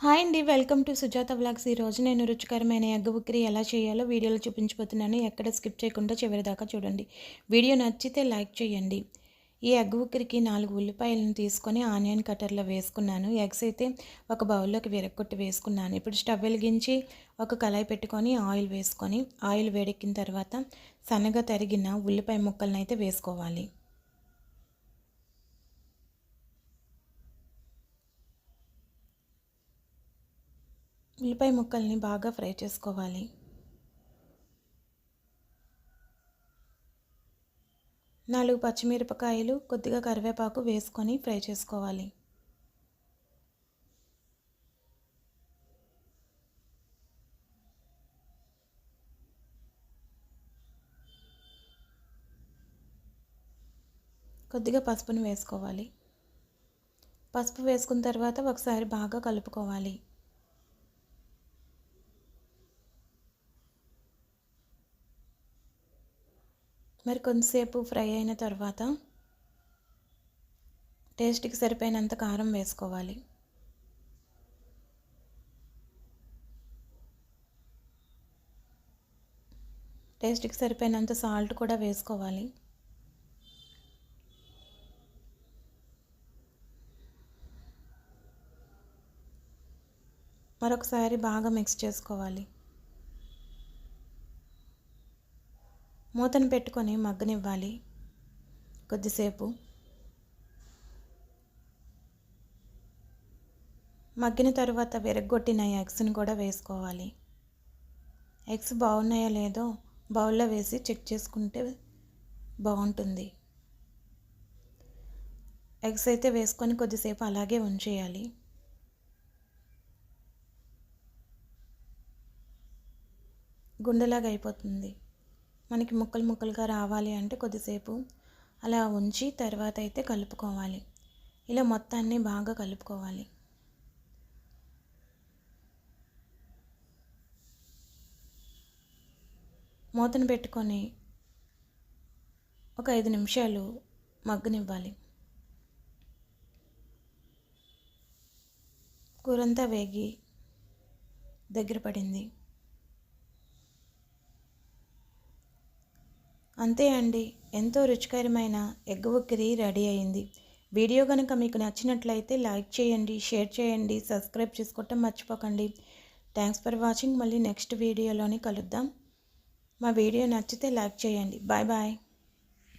Hi అండి. Welcome to Sujatha vlogs. ఈరోజు నేను రుచికరమైన ఎగ్ ఉక్కిరి ఎలా చేయాలో వీడియోలో చూపించబోతున్నాను. ఎక్కడ స్కిప్ చేయకుండా చివరిదాకా చూడండి. వీడియో నచ్చితే లైక్ చేయండి. ఈ ఎగ్ ఉక్కిరికి 4 ఉల్లిపాయలను తీసుకొని ఆనియన్ కట్టర్లో వేసుకున్నాను. ఎగ్స్ అయితే ఒక బౌల్లోకి విరగొట్టి వేసుకున్నాను. ఇప్పుడు స్టవ్ వెలిగించి ఒక కళాయి పెట్టుకొని ఆయిల్ వేసుకొని ఆయిల్ వేడెక్కిన తర్వాత సన్నగా తరిగిన ఉల్లిపాయ ముక్కలను అయితే వేసుకోవాలి. ఉల్లిపాయ ముక్కల్ని బాగా ఫ్రై చేసుకోవాలి. 4 పచ్చిమిరపకాయలు, కొద్దిగా కరివేపాకు వేసుకొని ఫ్రై చేసుకోవాలి. కొద్దిగా పసుపును వేసుకోవాలి. పసుపు వేసుకున్న తర్వాత ఒకసారి బాగా కలుపుకోవాలి. మరి కొంతసేపు ఫ్రై అయిన తర్వాత టేస్ట్కి సరిపోయినంత కారం వేసుకోవాలి. టేస్ట్కి సరిపోయినంత సాల్ట్ కూడా వేసుకోవాలి. మరొకసారి బాగా మిక్స్ చేసుకోవాలి. మూతను పెట్టుకొని మగ్గనివ్వాలి కొద్దిసేపు. మగ్గిన తర్వాత విరగ్గొట్టిన ఎగ్స్ని కూడా వేసుకోవాలి. ఎగ్స్ బాగున్నాయో లేదో బౌల్లో వేసి చెక్ చేసుకుంటే బాగుంటుంది. ఎగ్స్ అయితే వేసుకొని కొద్దిసేపు అలాగే ఉంచేయాలి. గుండెలాగా అయిపోతుంది. మనకి ముక్కలు ముక్కలుగా రావాలి అంటే కొద్దిసేపు అలా ఉంచి తర్వాత అయితే కలుపుకోవాలి. ఇలా మొత్తాన్ని బాగా కలుపుకోవాలి. మూతను పెట్టుకొని ఒక 5 నిమిషాలు మగ్గనివ్వాలి. కూరంతా వేగి దగ్గర పడింది. అంతే అండి, ఎంతో రుచికరమైన ఎగ్ ఉక్కిరి రెడీ అయింది. వీడియో కనుక మీకు నచ్చినట్లయితే లైక్ చేయండి, షేర్ చేయండి, సబ్స్క్రైబ్ చేసుకోవటం మర్చిపోకండి. Thanks for watching. మళ్ళీ నెక్స్ట్ వీడియోలోని కలుద్దాం. మా వీడియో నచ్చితే లైక్ చేయండి. Bye bye.